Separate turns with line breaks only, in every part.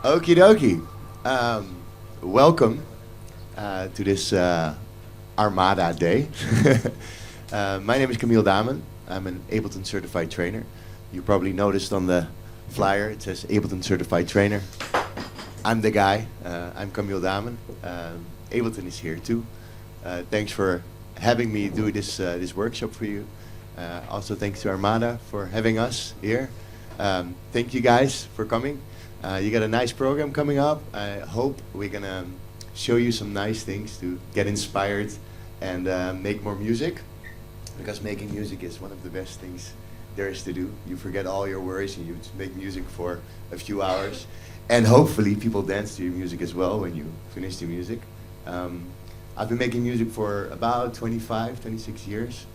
Okie dokie. Welcome to this Armada Day. My name is Camiel Daamen. I'm an Ableton certified trainer. You probably noticed on the flyer it says Ableton certified trainer. I'm the guy. I'm Camiel Daamen. Ableton is here too. Thanks for having me do this workshop for you. Also thanks to Armada for having us here. Thank you guys for coming. You got a nice program coming up. I hope we're gonna show you some nice things to get inspired and make more music, because making music is one of the best things there is to do. You forget all your worries and you just make music for a few hours, and hopefully people dance to your music as well when you finish the music. I've been making music for about 25, 26 years,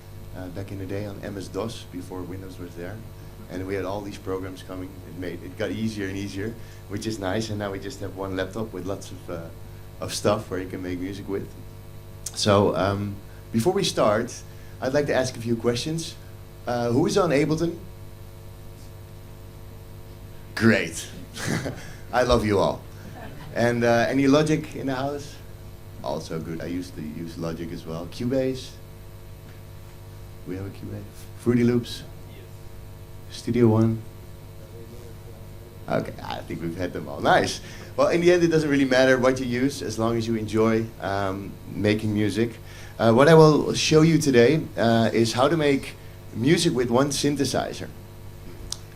back in the day on MS-DOS, before Windows was there. And we had all these programs coming. It got easier and easier, which is nice. And now we just have one laptop with lots of stuff where you can make music with. So before we start, I'd like to ask a few questions. Who is on Ableton? Great. I love you all. And any Logic in the house? Also good. I used to use Logic as well. Cubase? We have a Cubase. Fruity Loops? Studio One? Okay, I think we've had them all. Nice. Well, in the end, it doesn't really matter what you use, as long as you enjoy making music. What I will show you today is how to make music with one synthesizer.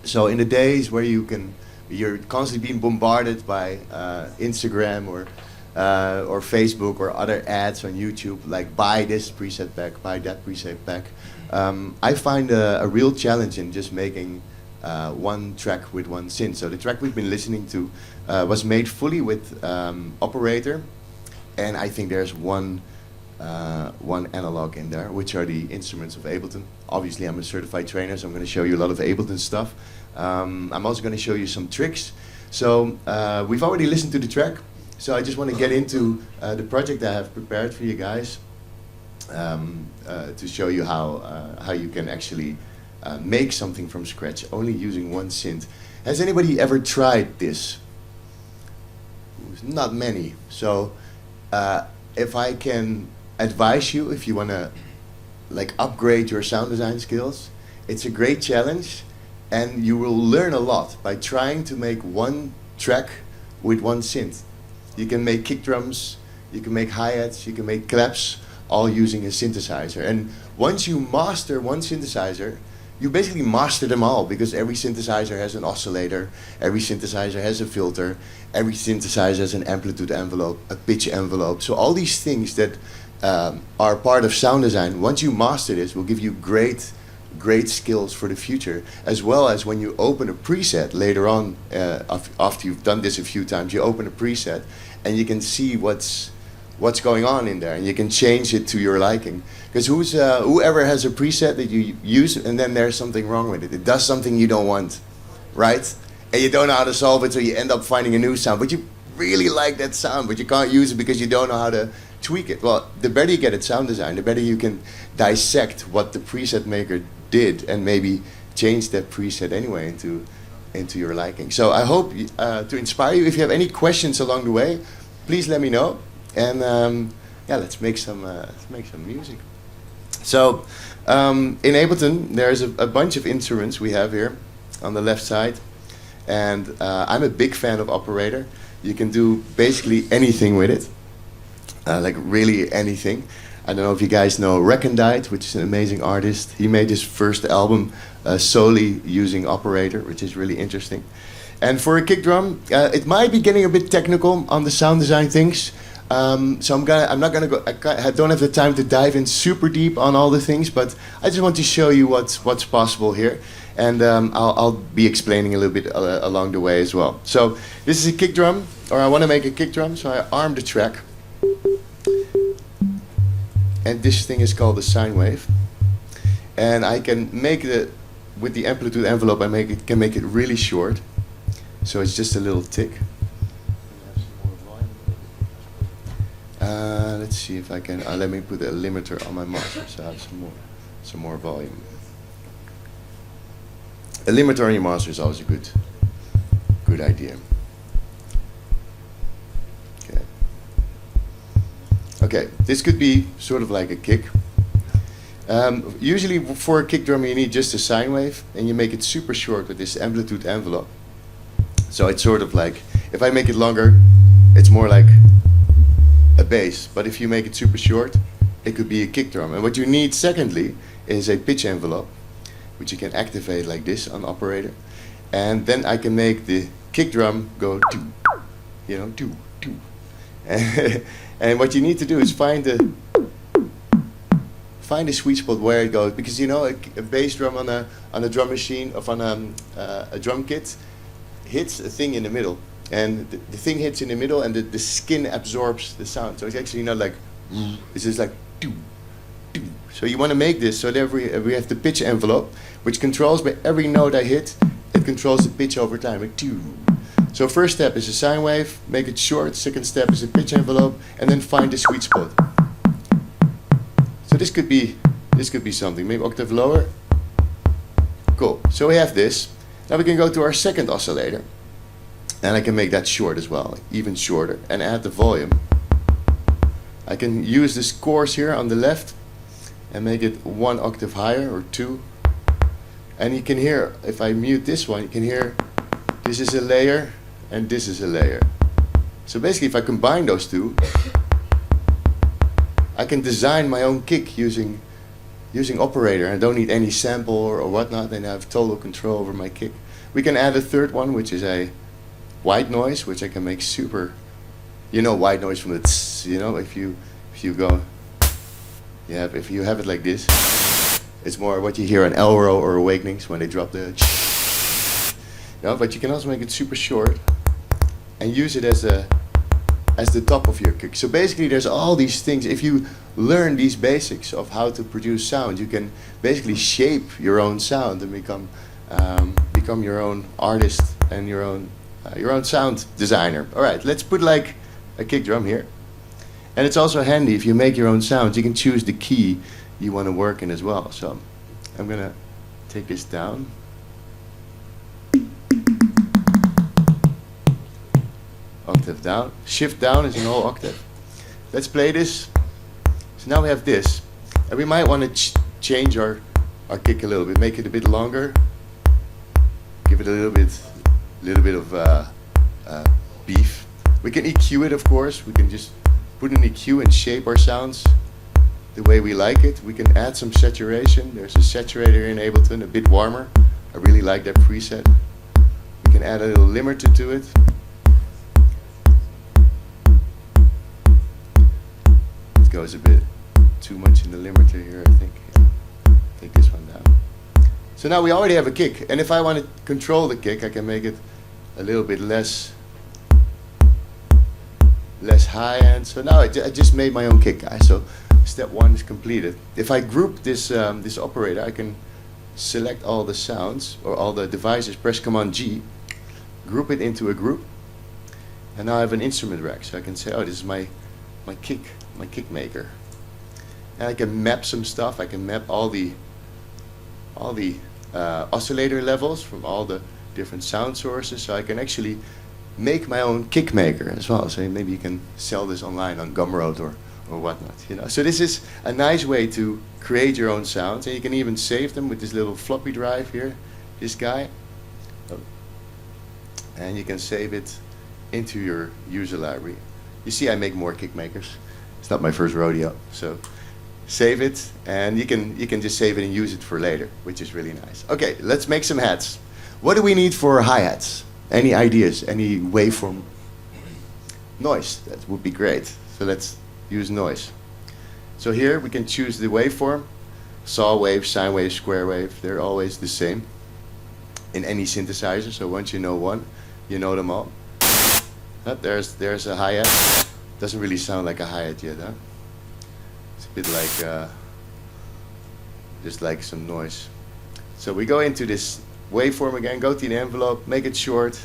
So in the days where you're constantly being bombarded by Instagram or Facebook or other ads on YouTube, like buy this preset pack, buy that preset pack, I find a real challenge in just making one track with one synth. So the track we've been listening to was made fully with operator, and I think there's one analog in there, which are the instruments of Ableton. Obviously, I'm a certified trainer, so I'm going to show you a lot of Ableton stuff. I'm also going to show you some tricks. So we've already listened to the track, so I just want to get into the project I have prepared for you guys. To show you how you can actually make something from scratch only using one synth. Has anybody ever tried this? Not many. So if I can advise you, if you want to upgrade your sound design skills, it's a great challenge, and you will learn a lot by trying to make one track with one synth. You can make kick drums, you can make hi-hats, you can make claps, all using a synthesizer. And once you master one synthesizer, you basically master them all, because every synthesizer has an oscillator, every synthesizer has a filter, every synthesizer has an amplitude envelope, a pitch envelope. So all these things that are part of sound design, once you master this, will give you great skills for the future, as well as when you open a preset later on, after you've done this a few times, you open a preset and you can see what's going on in there, and you can change it to your liking. Because whoever has a preset that you use and then there's something wrong with it, it does something you don't want, right? And you don't know how to solve it, so you end up finding a new sound, but you really like that sound, but you can't use it because you don't know how to tweak it. Well, the better you get at sound design, the better you can dissect what the preset maker did and maybe change that preset anyway into your liking. So I hope to inspire you. If you have any questions along the way, please let me know. And yeah, let's make some music. So in Ableton, there's a bunch of instruments we have here on the left side, and I'm a big fan of operator. You can do basically anything with it, like really anything. I don't know if you guys know Recondite, which is an amazing artist. He made his first album solely using operator, which is really interesting. And for a kick drum, it might be getting a bit technical on the sound design things. So I'm not gonna go. I don't have the time to dive in super deep on all the things, but I just want to show you what's possible here, and I'll be explaining a little bit along the way as well. So this is a kick drum, or I want to make a kick drum, so I arm the track, and this thing is called a sine wave, and I can make it with the amplitude envelope. Can make it really short, so it's just a little tick. Let's see if I can. Let me put a limiter on my master so I have some more volume. A limiter on your master is always a good idea. Okay, this could be sort of like a kick. Usually for a kick drum you need just a sine wave, and you make it super short with this amplitude envelope. So it's sort of like, if I make it longer, it's more like a bass. But if you make it super short, it could be a kick drum. And what you need secondly is a pitch envelope, which you can activate like this on operator. And then I can make the kick drum go doo, you know, doo, doo. And what you need to do is find the sweet spot where it goes, because you know a bass drum on a drum machine or on a drum kit hits a thing in the middle, and the thing hits in the middle, and the skin absorbs the sound. So it's actually not like it's just like doo, doo. So you want to make this so that we have the pitch envelope, which controls by every note I hit, it controls the pitch over time, like doo. So first step is a sine wave, make it short. Second step is a pitch envelope, and then find the sweet spot. So this could be something, maybe octave lower. Cool. So we have this. Now we can go to our second oscillator, and I can make that short as well, even shorter, and add the volume. I can use this coarse here on the left and make it 1 octave higher or 2. And you can hear, if I mute this one, you can hear this is a layer and this is a layer. So basically if I combine those two, I can design my own kick using operator. I don't need any sample or whatnot, and I have total control over my kick. We can add a third one, which is a white noise, which I can make super, you know, white noise from the tss, you know, if you go, yeah, if you have it like this, it's more what you hear on Elro or Awakenings when they drop the you know, but you can also make it super short and use it as the top of your kick. So basically there's all these things. If you learn these basics of how to produce sound, you can basically shape your own sound and become your own artist and your own sound designer. All right, let's put like a kick drum here. And it's also handy if you make your own sounds, you can choose the key you want to work in as well. So I'm gonna take this down. Octave down. Shift down is an whole octave. Let's play this. So now we have this, and we might want to change our kick a little bit, make it a bit longer, give it a little bit of beef. We can EQ it, of course. We can just put an EQ and shape our sounds the way we like it. We can add some saturation. There's a saturator in Ableton, a bit warmer. I really like that preset. We can add a little limiter to it. Goes a bit too much in the limiter here, I think. Yeah. Take this one down. So now we already have a kick, and if I want to control the kick, I can make it a little bit less high end. So now I just made my own kick, guys. So step 1 is completed. If I group this operator, I can select all the sounds or all the devices, press Command G, group it into a group, and now I have an instrument rack. So I can say, oh, this is my kick maker, and I can map some stuff. I can map all the oscillator levels from all the different sound sources, so I can actually make my own kick maker as well. So maybe you can sell this online on Gumroad or whatnot, you know. So this is a nice way to create your own sounds, and you can even save them with this little floppy drive here, this guy, and you can save it into your user library. You see, I make more kick makers. It's not my first rodeo, so save it, and you can just save it and use it for later, which is really nice. Okay, let's make some hats. What do we need for hi-hats? Any ideas? Any waveform? Noise, that would be great. So let's use noise. So here we can choose the waveform. Saw wave, sine wave, square wave, they're always the same in any synthesizer, so once you know one, you know them all. There's a hi-hat. Doesn't really sound like a hi-hat yet, huh? It's a bit like just like some noise. So we go into this waveform again, go to the envelope, make it short.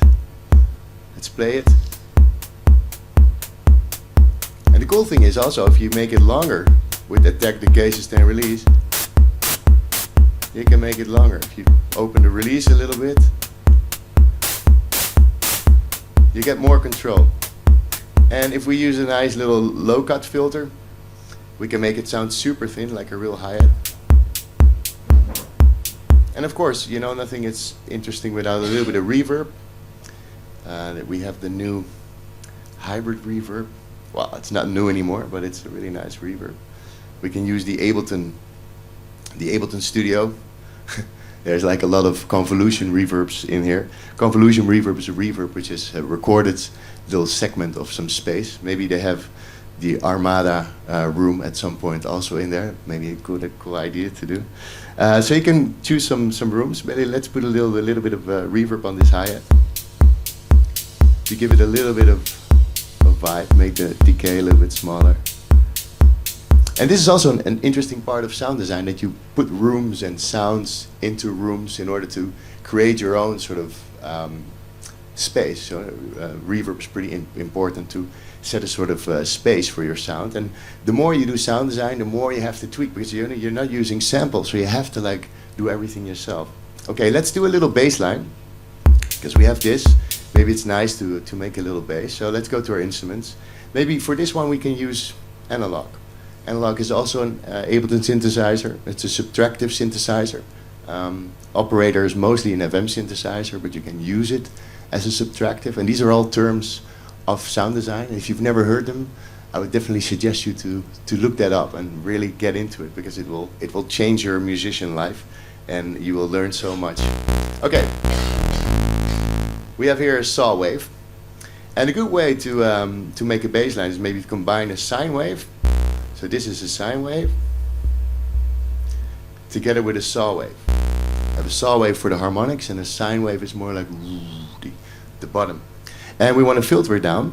Let's play it. And the cool thing is also, if you make it longer with attack, decay, sustain, release, you can make it longer. If you open the release a little bit, you get more control. And if we use a nice little low cut filter, We can make it sound super thin, like a real hi-hat. And of course, you know, nothing is interesting without a little bit of reverb. We have the new hybrid reverb. Well, it's not new anymore, but it's a really nice reverb. We can use the Ableton Studio. There's like a lot of convolution reverbs in here. Convolution reverb is a reverb which is a recorded little segment of some space. Maybe they have the Armada room at some point also in there. Maybe a cool idea to do. So you can choose some rooms. Maybe let's put a little bit of reverb on this hi-hat to give it a little bit of vibe, make the decay a little bit smaller. And this is also an interesting part of sound design, that you put rooms and sounds into rooms in order to create your own sort of space. So reverb is pretty important to set a sort of space for your sound. And the more you do sound design, the more you have to tweak, because you're not using samples, so you have to like do everything yourself. Okay, let's do a little bass line, because we have this. Maybe it's nice to make a little bass. So let's go to our instruments. Maybe for this one we can use analog. Analog is also an Ableton synthesizer. It's a subtractive synthesizer. Operator is mostly an FM synthesizer, but you can use it as a subtractive. And these are all terms of sound design. And if you've never heard them, I would definitely suggest you to look that up and really get into it, because it will change your musician life, and you will learn so much. Okay, we have here a saw wave, and a good way to make a bass line is maybe to combine a sine wave. So this is a sine wave together with a saw wave. I have a saw wave for the harmonics, and a sine wave is more like the bottom. And we want to filter it down.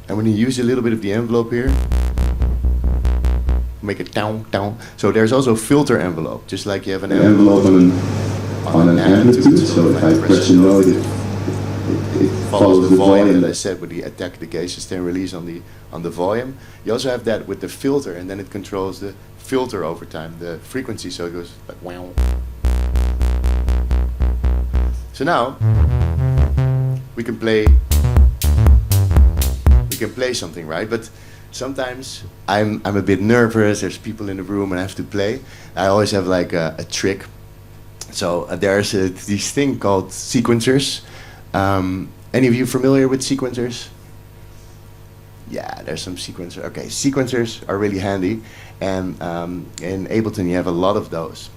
And when you use a little bit of the envelope here, make it down, down. So there's also a filter envelope, just like you have an envelope on an amplitude. So if I press a note, it follows the volume, as I said, with the attack, decay, sustain, release on the volume. You also have that with the filter, and then it controls the filter over time, the frequency, so it goes like wow. So now we can play something, right? But sometimes I'm a bit nervous. There's people in the room, and I have to play. I always have like a trick. So there's this thing called sequencers. Any of you familiar with sequencers? Yeah, there's some sequencers. Okay, sequencers are really handy, and in Ableton you have a lot of those.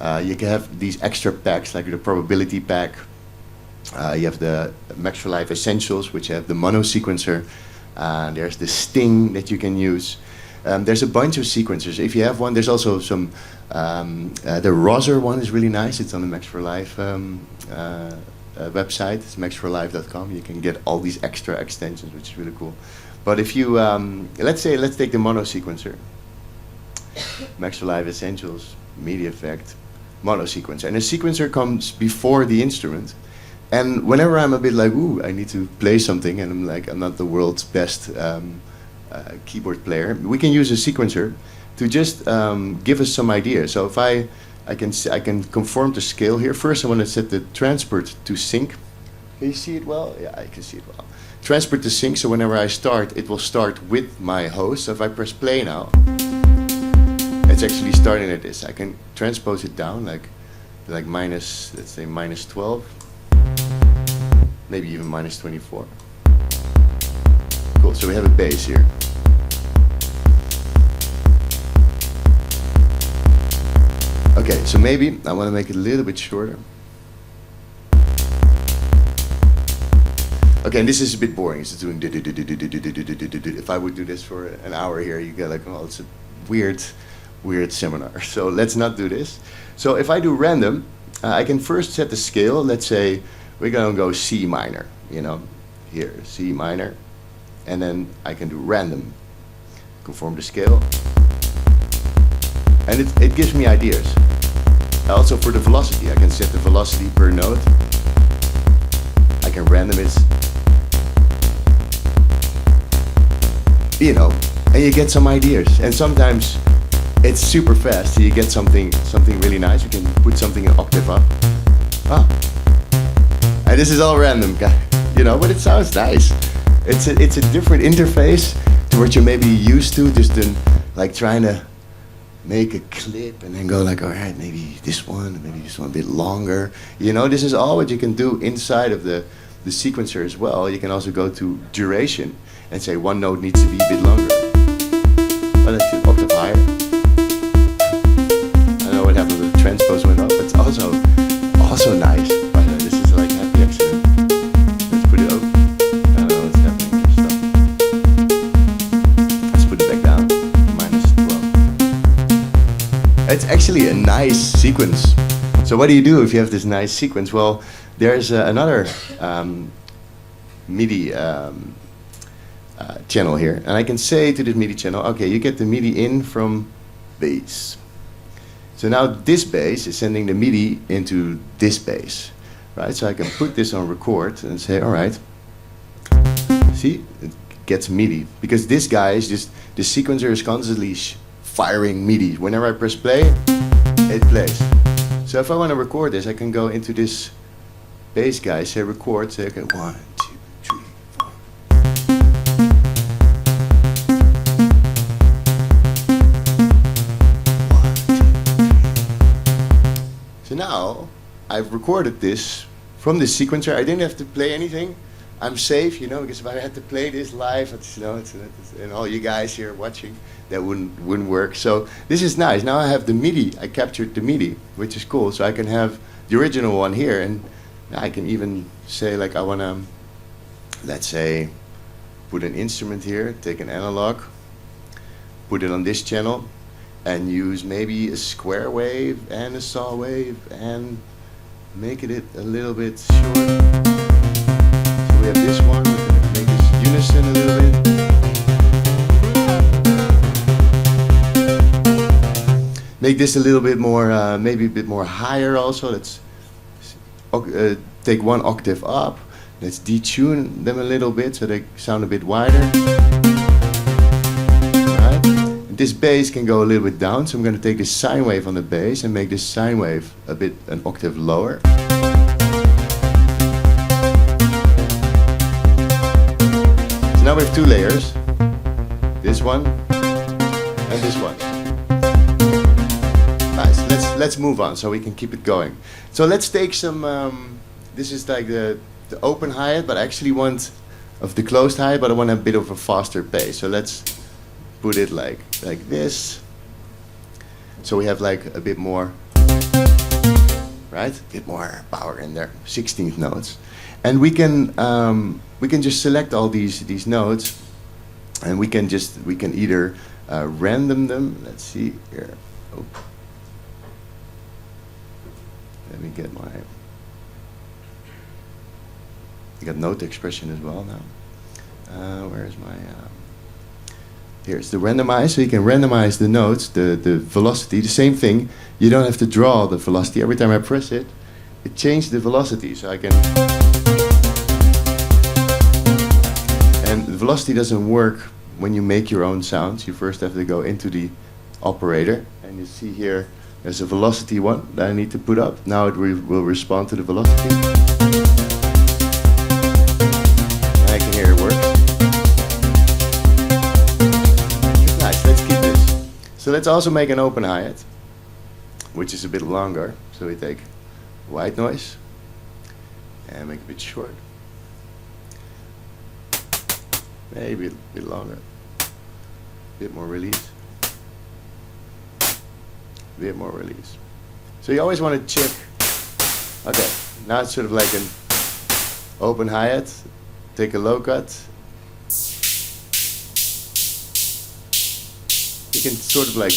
You can have these extra packs, like the probability pack. You have the Max for Live Essentials, which have the mono sequencer. There's the Sting that you can use. There's a bunch of sequencers. If you have one, there's also some. The Roser one is really nice. It's on the Max for Live website. It's maxforlive.com. You can get all these extra extensions, which is really cool. But if you let's take the mono sequencer, Max for Live Essentials, MIDI effect, mono sequencer, and a sequencer comes before the instrument. And whenever I'm a bit like, ooh, I need to play something, and I'm not the world's best keyboard player, we can use a sequencer to just give us some ideas. So if I can conform to scale here. First, I want to set the transport to sync. Can you see it well? Yeah, I can see it well. Transport to sync, so whenever I start, it will start with my host. So if I press play now, it's actually starting at this. I can transpose it down like minus, let's say minus 12, maybe even minus 24. Cool, so we have a bass here. Okay, so maybe I want to make it a little bit shorter. Okay, and this is a bit boring. It's doing. If I would do this for an hour here, you get like, oh, it's a weird seminar. So let's not do this. So if I do random, I can first set the scale. Let's say we're gonna go C minor. You know, here C minor, and then I can do random. Conform the scale, and it gives me ideas. Also for the velocity, I can set the velocity per note. I can random it. You know, and you get some ideas. And sometimes it's super fast. So you get something really nice. You can put something an octave up. Ah, and this is all random, you know, but it sounds nice. It's a different interface what you're maybe used to, just in, like trying to make a clip and then go like, all right, maybe this one a bit longer. You know, this is all what you can do inside of the sequencer as well. You can also go to duration and say one note needs to be a bit longer. Oh, that's an octave higher. I don't know what happened with the transpose went up, but it's also nice. But this is like happy accident. Let's put it up. I don't know what's happening here. Stop. Let's put it back down. -12. It's actually a nice sequence. So what do you do if you have this nice sequence? Well, there's another MIDI channel here, and I can say to this MIDI channel, okay, you get the MIDI in from bass. So now this bass is sending the MIDI into this bass, right? So I can put this on record and say, all right, see, it gets MIDI, because this guy is just, the sequencer is constantly firing MIDI. Whenever I press play, it plays. So if I want to record this, I can go into this bass guy, say record, say okay, 1, 2, 3, 4. So now I've recorded this from this sequencer. I didn't have to play anything. I'm safe, you know, because if I had to play this live, it's, you know, and all you guys here watching, that wouldn't work. So this is nice. Now I have the MIDI. I captured the MIDI, which is cool. So I can have the original one here, and I can even say like I want to, let's say, put an instrument here, take an analog, put it on this channel, and use maybe a square wave and a saw wave and make it a little bit short. So we have this one. We're going to make this unison a little bit. Make this a little bit more, maybe a bit more higher also. Let's take one octave up. Let's detune them a little bit so they sound a bit wider. Right. And this bass can go a little bit down, so I'm going to take this sine wave on the bass and make this sine wave a bit an octave lower. So now we have two layers. This one and this one. Nice. Let's move on so we can keep it going. So let's take some. This is like the open hi-hat, but I actually want of the closed hi-hat, but I want a bit of a faster pace. So let's put it like this. So we have like a bit more, right? A bit more power in there. 16th notes, and we can just select all these notes, and we can either random them. Let's see here. Oh. Let me get my. I got note expression as well now. Where's my? Here's the randomize. So you can randomize the notes, the velocity. The same thing. You don't have to draw the velocity. Every time I press it, it changes the velocity. So I can. And the velocity doesn't work when you make your own sounds. You first have to go into the operator, and you see here. There's a velocity one that I need to put up. Now it will respond to the velocity. I can hear it work. Nice, let's keep this. So let's also make an open hi-hat, which is a bit longer. So we take white noise and make it a bit short. Maybe a bit longer. A bit more release. Bit more release. So you always want to check. Okay, now it's sort of like an open hi-hat. Take a low cut. You can sort of like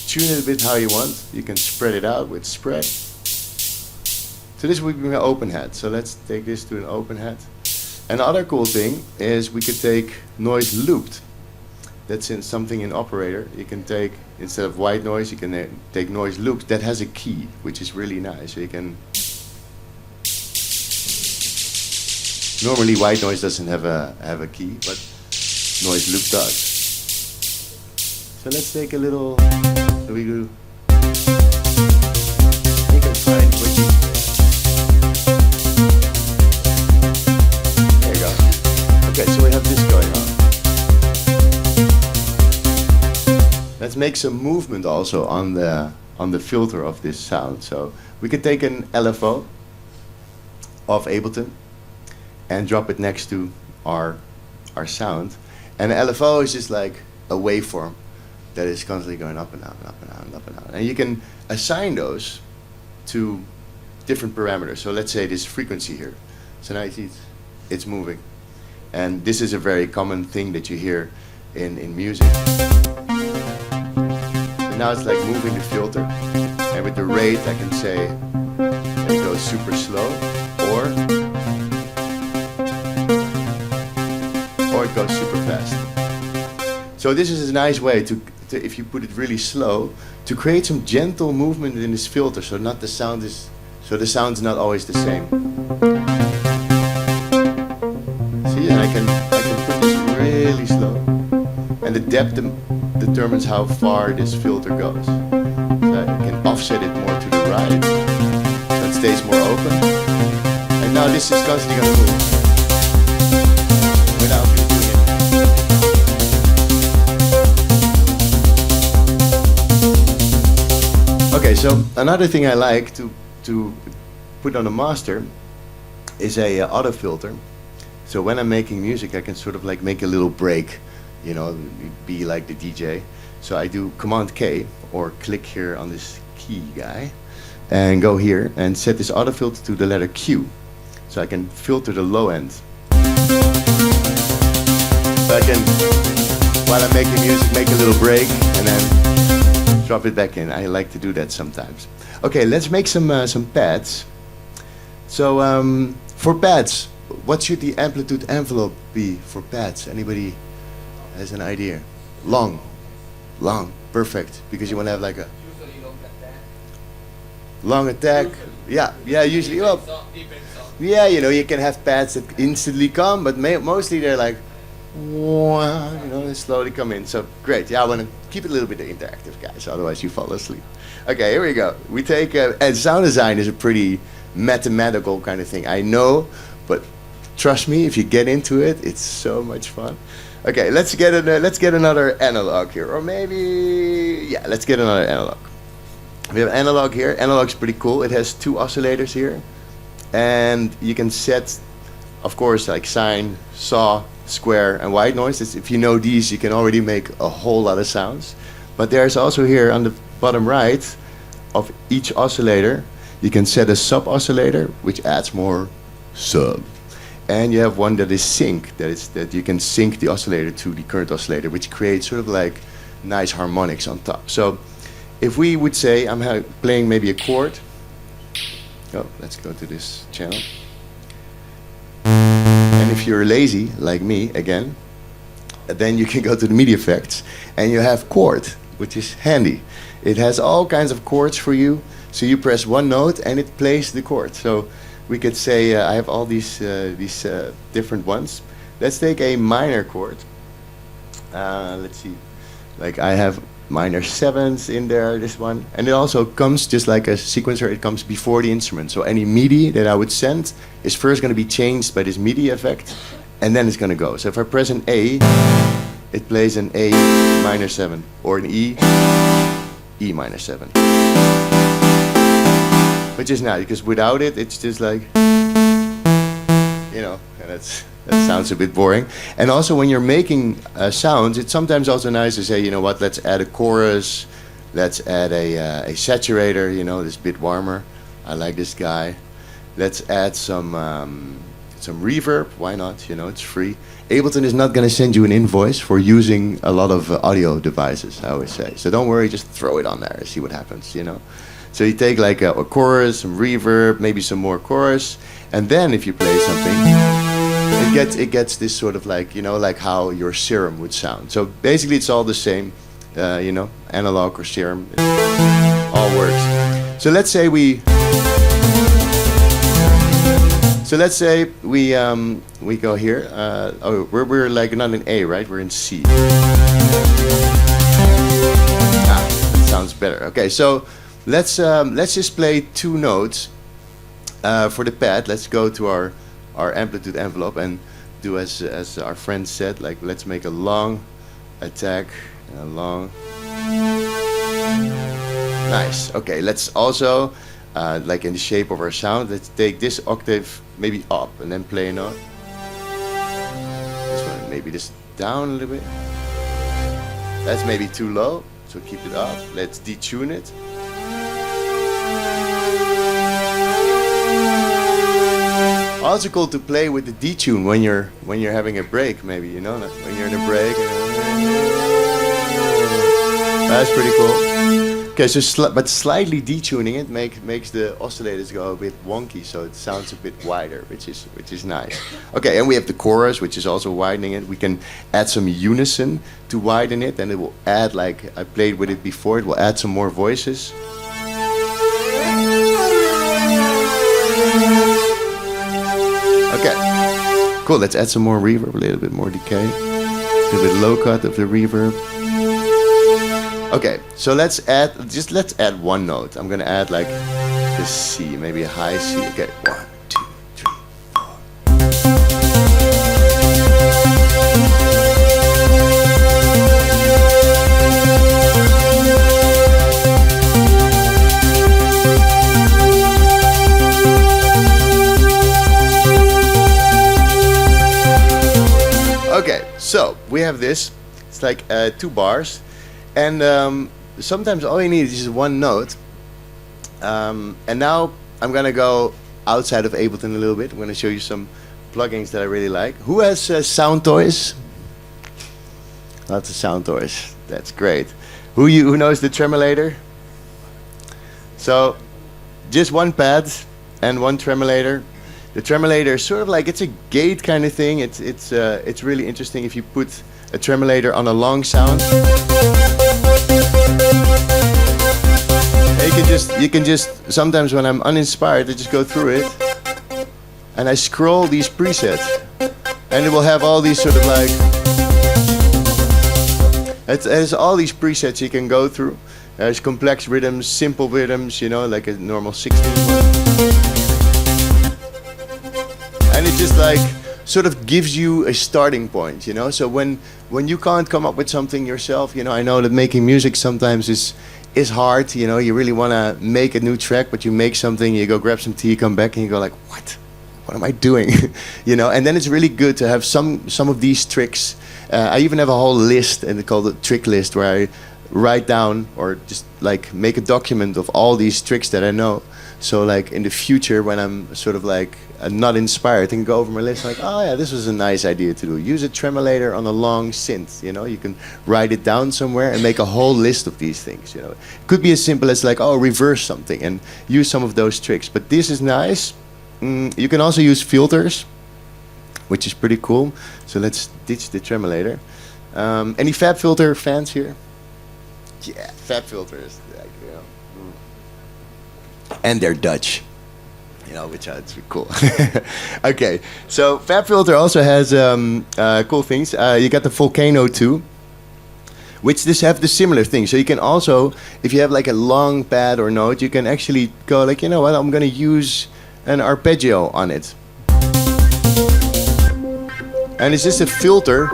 tune it a bit how you want. You can spread it out with spread. So this would be an open hat. So let's take this to an open hat. Another cool thing is we could take noise looped. That's in something in operator. You can take, instead of white noise, you can take noise looped. That has a key, which is really nice. So you can. Normally white noise doesn't have a key, but noise loop does. So let's take a little. We do. You can find what you. There you go. Okay, so we have this going on. make some movement also on the filter of this sound. So we could take an LFO of Ableton and drop it next to our sound. And the LFO is just like a waveform that is constantly going up and down and up and down and up and down. And you can assign those to different parameters. So let's say this frequency here. So now you see it's moving. And this is a very common thing that you hear in music. So now it's like moving the filter. And with the rate I can say that it goes super slow or it goes super fast. So this is a nice way to if you put it really slow, to create some gentle movement in this filter, so the sound's not always the same. See, and I can put this really slow, and the depth determines how far this filter goes. So I can offset it more to the right, so it stays more open. And now this is constantly going to move without me doing it. Okay, so another thing I like to put on a master is a auto filter. So when I'm making music, I can sort of like make a little break, you know, be like the DJ. So I do Command K or click here on this key guy and go here and set this auto filter to the letter Q. So I can filter the low end. So I can, while I'm making music, make a little break and then drop it back in. I like to do that sometimes. Okay, let's make some pads. So for pads, what should the amplitude envelope be for pads? Anybody has an idea? Long, perfect, because you want to have like a long attack. Yeah, usually. Well, yeah, you know, you can have pads that instantly come, but mostly they're like, you know, they slowly come in. So great. Yeah, I want to keep it a little bit interactive, guys. Otherwise, you fall asleep. Okay, here we go. We take and sound design is a pretty mathematical kind of thing. I know, but trust me, if you get into it, it's so much fun. Okay, let's get another analog here, or maybe let's get another analog. We have analog here. Analog's pretty cool. It has two oscillators here, and you can set, of course, like sine, saw, square, and white noise. If you know these, you can already make a whole lot of sounds. But there's also here on the bottom right of each oscillator, you can set a sub oscillator, which adds more sub. And you have one that is sync, that you can sync the oscillator to the current oscillator, which creates sort of like nice harmonics on top. So if we would say I'm playing maybe a chord. Oh, let's go to this channel. And if you're lazy, like me, again, then you can go to the MIDI effects, and you have chord, which is handy. It has all kinds of chords for you, so you press one note and it plays the chord. So we could say I have all these different ones. Let's take a minor chord. Let's see, like I have minor sevenths in there, this one, and it also comes just like a sequencer. It comes before the instrument, so any MIDI that I would send is first going to be changed by this MIDI effect, and then it's going to go. So if I press an A, it plays an A minor 7, or an E minor 7, which is nice because without it, it's just like, you know, and that sounds a bit boring. And also when you're making sounds, it's sometimes also nice to say, you know what, let's add a chorus, let's add a saturator, you know, this bit warmer. I like this guy. Let's add some reverb. Why not? You know, it's free. Ableton is not going to send you an invoice for using a lot of audio devices, I always say. So don't worry, just throw it on there and see what happens, you know. So you take like a chorus, some reverb, maybe some more chorus, and then if you play something, it gets this sort of like, you know, like how your serum would sound. So basically it's all the same, you know, analog or serum, it all works. So let's say we go here. Oh, we're like not in A, right? We're in C. That sounds better. Okay, so let's just play two notes for the pad. Let's go to our amplitude envelope and do as our friend said. Like let's make a long attack and a long Nice. Okay, let's also, like in the shape of our sound, let's take this octave maybe up and then play a note. This one, maybe this down a little bit. That's maybe too low, so keep it up. Let's detune it. Also cool to play with the detune when you're having a break, maybe, you know, when you're in a break. That's pretty cool. Okay, so but slightly detuning it makes the oscillators go a bit wonky, so it sounds a bit wider, which is nice. Okay, and we have the chorus, which is also widening it. We can add some unison to widen it, and it will add, like I played with it before, it will add some more voices. Okay, cool. Let's add some more reverb, a little bit more decay, a little bit low cut of the reverb. Okay, so let's add one note. I'm gonna add like the C, maybe a high C. Okay, 1, 2, 3, 4. Okay, so we have this. It's like 2 bars. And sometimes all you need is just one note. And now I'm gonna go outside of Ableton a little bit. I'm gonna show you some plugins that I really like. Who has sound toys? Lots of sound toys. That's great. Who knows the tremolator? So just one pad and one tremolator. The tremolator is sort of like, it's a gate kind of thing. It's really interesting if you put a tremolator on a long sound. You can just sometimes when I'm uninspired, I just go through it and I scroll these presets, and it will have all these sort of like, there's all these presets you can go through. There's complex rhythms, simple rhythms, you know, like a normal 16 one. And it just like sort of gives you a starting point, you know. So when you can't come up with something yourself, you know, I know that making music sometimes is hard, you know. You really want to make a new track, but you make something, you go grab some tea, come back, and you go like, what am I doing? You know. And then it's really good to have some of these tricks. I even have a whole list, and it's called a trick list, where I write down or just like make a document of all these tricks that I know. So like in the future, when I'm sort of like not inspired, I can go over my list like, oh yeah, this was a nice idea to do. Use a tremolator on a long synth, you know. You can write it down somewhere and make a whole list of these things, you know. It could be as simple as like, oh, reverse something and use some of those tricks. But this is nice. You can also use filters, which is pretty cool. So let's ditch the tremolator. Any Fab Filter fans here? Yeah, Fab Filters. Like, you know. And they're Dutch, you know, which is cool. Okay, so Fab Filter also has cool things. You got the Volcano 2, which just have the similar thing. So you can also, if you have like a long pad or note, you can actually go like, you know what, I'm gonna use an arpeggio on it. And it's just a filter,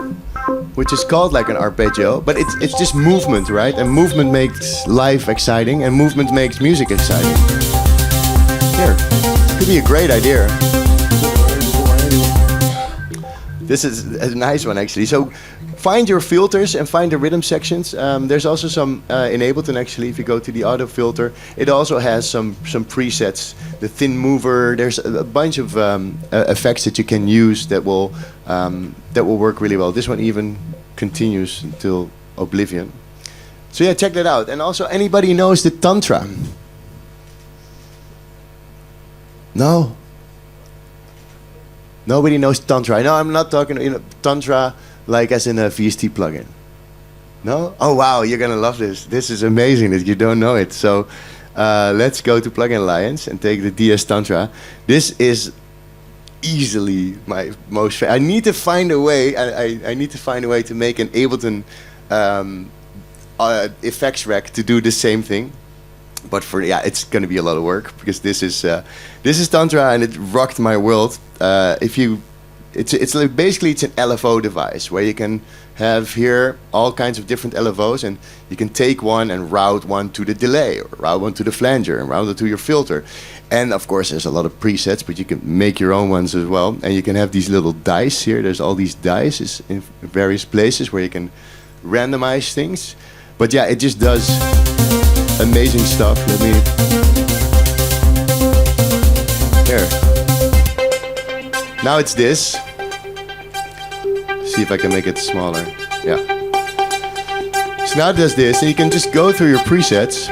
which is called like an arpeggio, but it's just movement, right? And movement makes life exciting, and movement makes music exciting. Here, could be a great idea. This is a nice one actually. So find your filters and find the rhythm sections. There's also some in Ableton actually. If you go to the auto filter, it also has some presets. The thin mover. There's a bunch of effects that you can use that will work really well. This one even continues until oblivion. So yeah, check that out. And also, anybody knows the Tantra? No? Nobody knows Tantra. No, I'm not talking, you know, Tantra like as in a VST plugin. No? Oh wow, you're gonna love this. This is amazing that you don't know it. So let's go to Plugin Alliance and take the DS Tantra. This is easily my most favorite. I need to find a way. I need to find a way to make an Ableton effects rack to do the same thing. But it's going to be a lot of work because this is Tantra and it rocked my world. If you it's like basically it's an LFO device where you can have here all kinds of different LFOs, and you can take one and route one to the delay, or route one to the flanger, and route it to your filter. And of course there's a lot of presets, but you can make your own ones as well. And you can have these little dice here. There's all these dice in various places where you can randomize things. But yeah, it just does amazing stuff. Let me... Here. Now it's this. See if I can make it smaller. Yeah. So now it does this, and you can just go through your presets.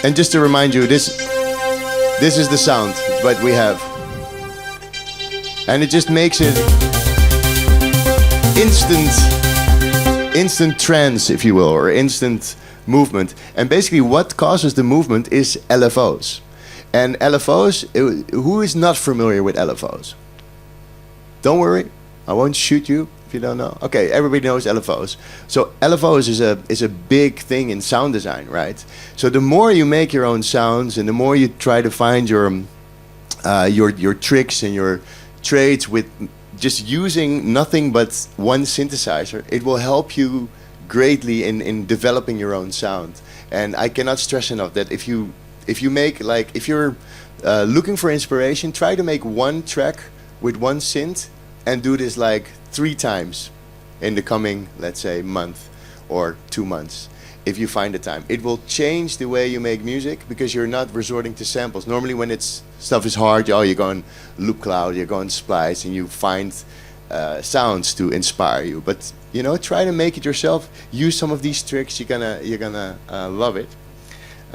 And just to remind you, this is the sound that we have. And it just makes it instant trance, if you will, or instant movement. And basically what causes the movement is LFOs. And LFOs, who is not familiar with LFOs? Don't worry, I won't shoot you if you don't know. Okay, everybody knows LFOs. So LFOs is a big thing in sound design, right? So the more you make your own sounds, and the more you try to find your tricks and your trades with just using nothing but one synthesizer, it will help you greatly in developing your own sound. And I cannot stress enough that if you're looking for inspiration, try to make one track with one synth and do this like 3 times in the coming, let's say, month or 2 months. If you find the time, it will change the way you make music, because you're not resorting to samples. Normally when stuff is hard, you go on loop cloud, you go on splice, and you find sounds to inspire you. But try to make it yourself. Use some of these tricks. You're gonna love it,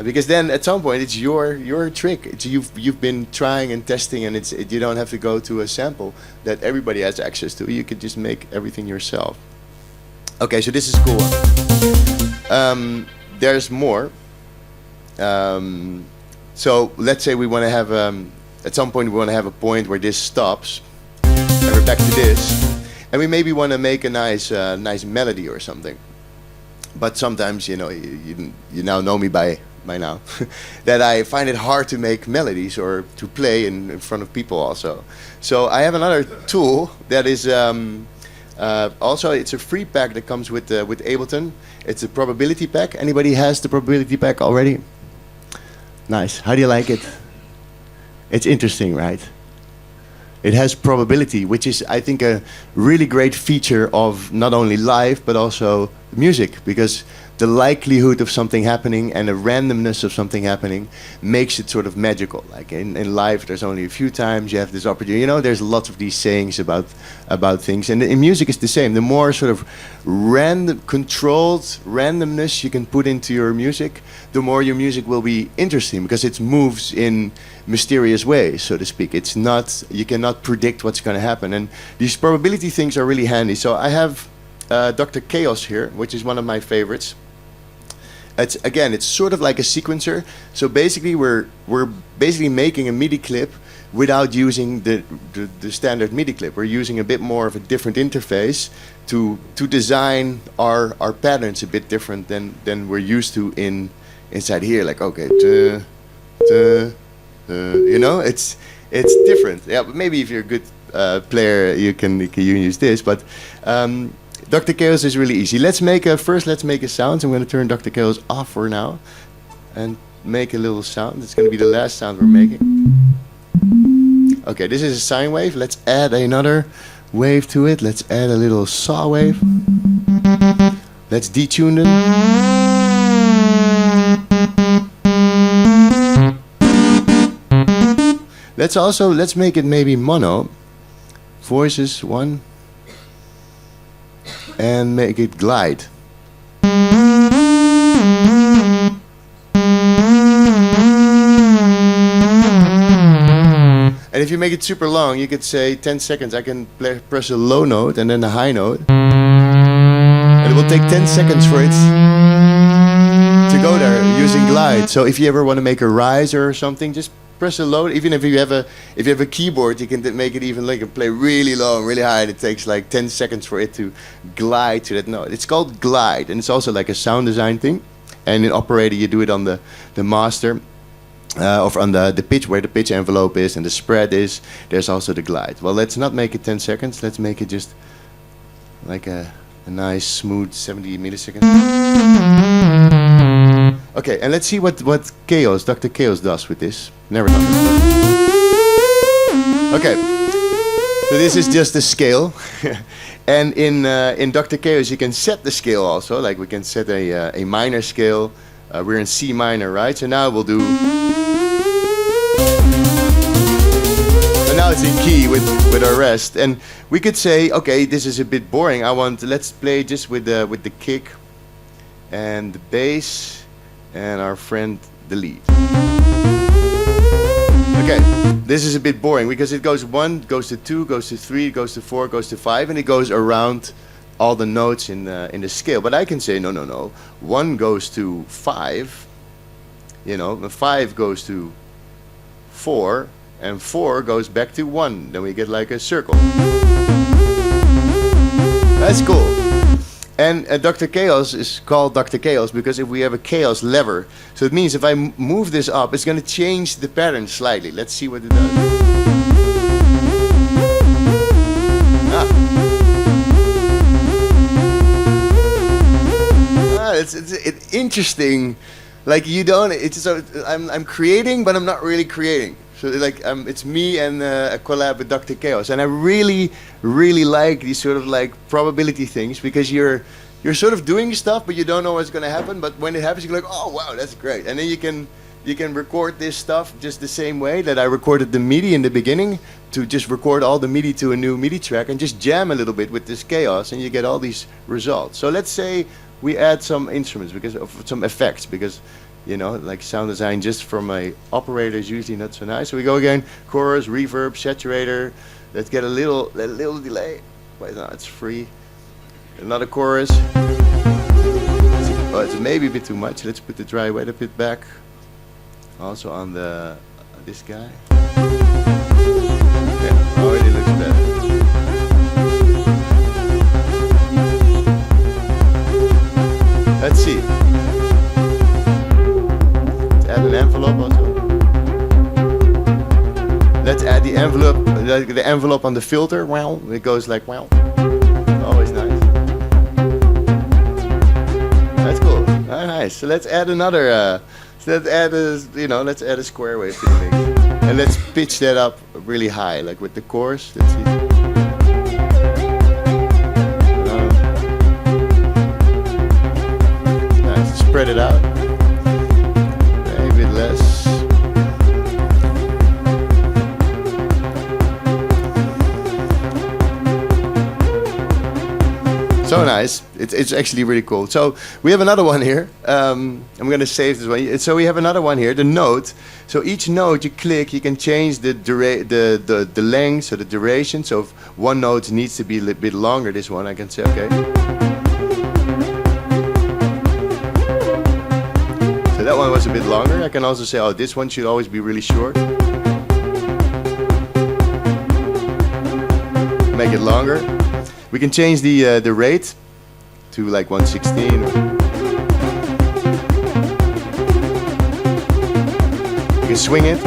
because then at some point it's your trick. You've been trying and testing, and you don't have to go to a sample that everybody has access to. You could just make everything yourself. Okay, so this is cool. There's more. So let's say we want to have at some point we want to have a point where this stops, and we're back to this, and we maybe want to make a nice melody or something. But sometimes you now know me by now that I find it hard to make melodies or to play in front of people also. So I have another tool that is also, it's a free pack that comes with Ableton. It's a probability pack. Anybody has the probability pack already? Nice. How do you like it? It's interesting, right? It has probability, which is, I think, a really great feature of not only live but also music, because the likelihood of something happening and the randomness of something happening makes it sort of magical. Like in live, there's only a few times you have this opportunity. There's lots of these sayings about things, and in music it's the same. The more sort of controlled randomness you can put into your music, the more your music will be interesting, because it moves in mysterious ways, so to speak. You cannot predict what's going to happen, and these probability things are really handy. So I have Dr. Chaos here, which is one of my favorites. It's sort of like a sequencer. So basically we're basically making a MIDI clip without using the standard MIDI clip. We're using a bit more of a different interface to design our patterns a bit different than we're used to inside here. Like, okay, it's different. Yeah, but maybe if you're a good player, you can use this. But Dr. Chaos is really easy. Let's make a sound. So I'm going to turn Dr. Chaos off for now and make a little sound. It's going to be the last sound we're making. Okay, this is a sine wave. Let's add another wave to it. Let's add a little saw wave. Let's detune them. Let's make it maybe mono. Voices 1. And make it glide. And if you make it super long, you could say 10 seconds. I can press a low note and then a high note. And it will take 10 seconds for it to go there using glide. So if you ever want to make a riser or something, just press a low. Even if you have a keyboard, you can make it even like play really low and really high, and it takes like 10 seconds for it to glide to that note. It's called glide, and it's also like a sound design thing. And in operator, you do it on the master. or on the pitch, where the pitch envelope is and the spread is, there's also the glide. Well, let's not make it 10 seconds. Let's make it just like a nice, smooth 70 milliseconds. Okay, and let's see what Dr. Chaos does with this. Never done this. Okay, so this is just the scale. And in Dr. Chaos, you can set the scale also. Like we can set a minor scale. We're in C minor, right? So now we'll do. So now it's in key with our rest, and we could say, okay, this is a bit boring. Let's play just with the kick, and the bass, and our friend the lead. Okay, this is a bit boring because it goes 1, goes to 2, goes to 3, goes to 4, goes to 5, and it goes around all the notes in the scale. But I can say no. 1 goes to 5, you know, 5 goes to 4, and 4 goes back to 1. Then we get like a circle. That's cool. And Dr. Chaos is called Dr. Chaos because if we have a chaos lever, so it means if I move this up, it's going to change the pattern slightly. Let's see what it does. It's interesting. Like you don't. It's so I'm creating, but I'm not really creating. So like it's me and a collab with Dr. Chaos, and I really like these sort of like probability things because you're sort of doing stuff, but you don't know what's going to happen. But when it happens, you're like, oh wow, that's great. And then you can record this stuff just the same way that I recorded the MIDI in the beginning, to just record all the MIDI to a new MIDI track and just jam a little bit with this chaos, and you get all these results. So let's say we add some instruments because of some effects, because you know, like sound design just from a operator is usually not so nice. So we go again, chorus, reverb, saturator. Let's get a little delay. Wait, no, it's free. Another chorus. Oh, it's maybe a bit too much. Let's put the dry wet a bit back. Also on the this guy. Okay, already looks better. Let's see. Add an envelope also. Let's add the envelope on the filter. Wow, it goes like wow. Always nice. That's cool. Oh, nice. So let's add another. Let's add a square wave to the mix, and let's pitch that up really high, like with the chorus. Let's see. Nice. Spread it out. Less. So nice. It's actually really cool. So we have another one here. I'm going to save this one. So we have another one here, the note. So each note you click, you can change the length, so the duration. So if one note needs to be a little bit longer, this one I can say, okay. That one was a bit longer. I can also say, oh, this one should always be really short. Make it longer. We can change the rate to like 1/16. You can swing it.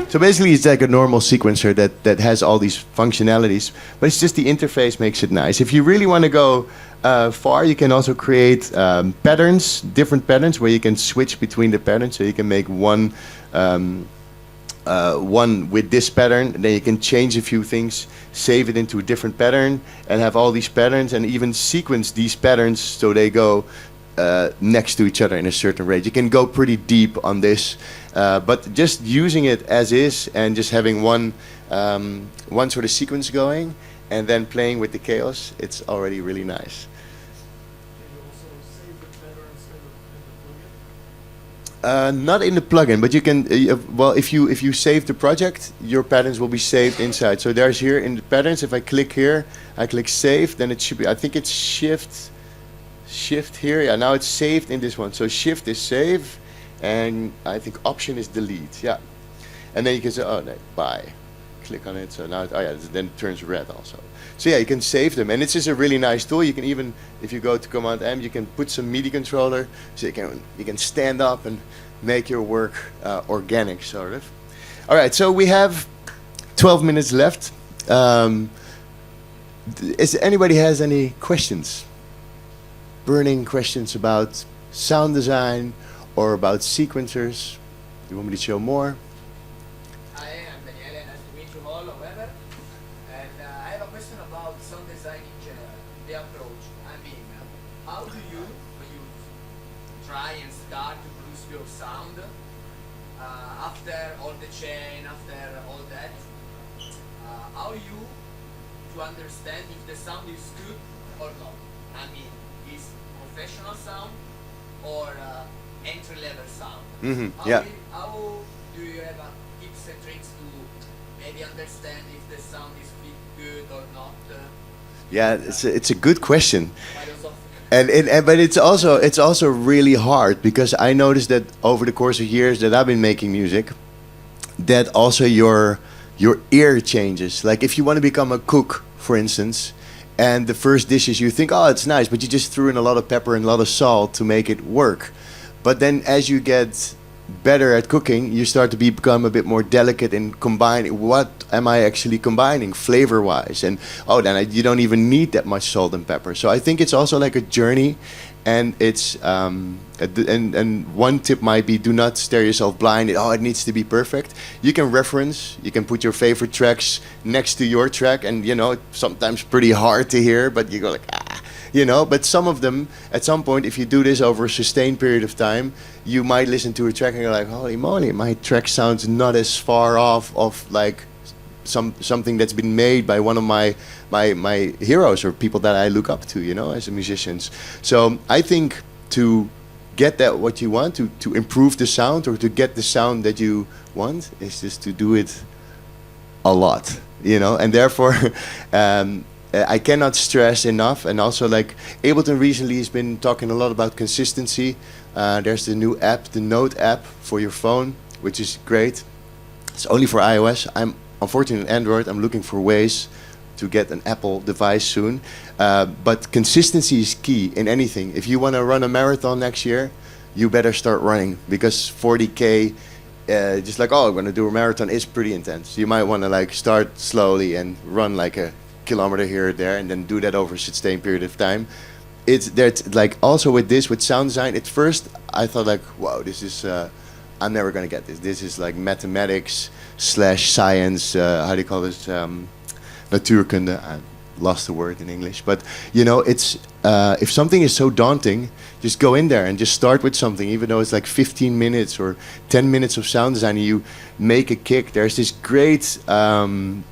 So basically it's like a normal sequencer that has all these functionalities, but it's just the interface makes it nice. If you really want to go far, you can also create patterns, different patterns, where you can switch between the patterns. So you can make one with this pattern, and then you can change a few things, save it into a different pattern, and have all these patterns, and even sequence these patterns so they go next to each other in a certain rate. You can go pretty deep on this, but just using it as is and just having one sort of sequence going and then playing with the chaos, it's already really nice. Not in the plugin, but you can. Well, if you save the project, your patterns will be saved inside. So there's here in the patterns. If I click here, I click save, then it should be. I think it's shift here. Yeah, now it's saved in this one. So shift is save, and I think option is delete. Yeah, and then you can say, oh no, bye. Click on it. So now, then it turns red also. So yeah, you can save them, and it's just a really nice tool. You can even, if you go to Command M, you can put some MIDI controller, so you can stand up and make your work organic, sort of. All right, so we have 12 minutes left. Is anybody has any questions? Burning questions about sound design or about sequencers? You want me to show more?
Hi, I'm Daniele. Nice to meet you all, however. And I have a question about sound design in general, the approach. I mean, how do you, when you try and start to produce your sound, after all the chain, after all that, how you to understand if the sound is good or not? I mean, is professional sound or entry-level sound? How do you have tips and tricks to maybe understand if the sound is good or not?
Yeah, it's a good question.
Philosophical.
But it's also really hard, because I noticed that over the course of years that I've been making music, that also your ear changes. Like if you want to become a cook, for instance, and the first dishes you think, oh, it's nice, but you just threw in a lot of pepper and a lot of salt to make it work. But then as you get better at cooking, you start to become a bit more delicate in combining. What am I actually combining flavor-wise? And you don't even need that much salt and pepper. So I think it's also like a journey, and it's and one tip might be, do not stare yourself blind. It needs to be perfect. You can reference. You can put your favorite tracks next to your track, and it's sometimes pretty hard to hear, but you go like But some of them, at some point, if you do this over a sustained period of time, you might listen to a track and you're like, holy moly, my track sounds not as far off of like something that's been made by one of my heroes or people that I look up to, as musicians. So I think to get that what you want, to improve the sound or to get the sound that you want, is just to do it a lot, and therefore I cannot stress enough. And also, like, Ableton recently has been talking a lot about consistency. There's the new app, the Note app for your phone, which is great. It's only for iOS. I'm unfortunately on Android. I'm looking for ways to get an Apple device soon. But consistency is key in anything. If you want to run a marathon next year, you better start running, because 40K, just like, I'm going to do a marathon, is pretty intense. You might want to like start slowly and run like a kilometer here or there, and then do that over a sustained period of time. There's like also with sound design, at first I thought like, wow, this is I'm never gonna get this. This is like mathematics / science. How do you call this? Natuurkunde. I lost the word in English, but it's if something is so daunting, just go in there and just start with something, even though it's like 15 minutes or 10 minutes of sound design. And you make a kick. There's this great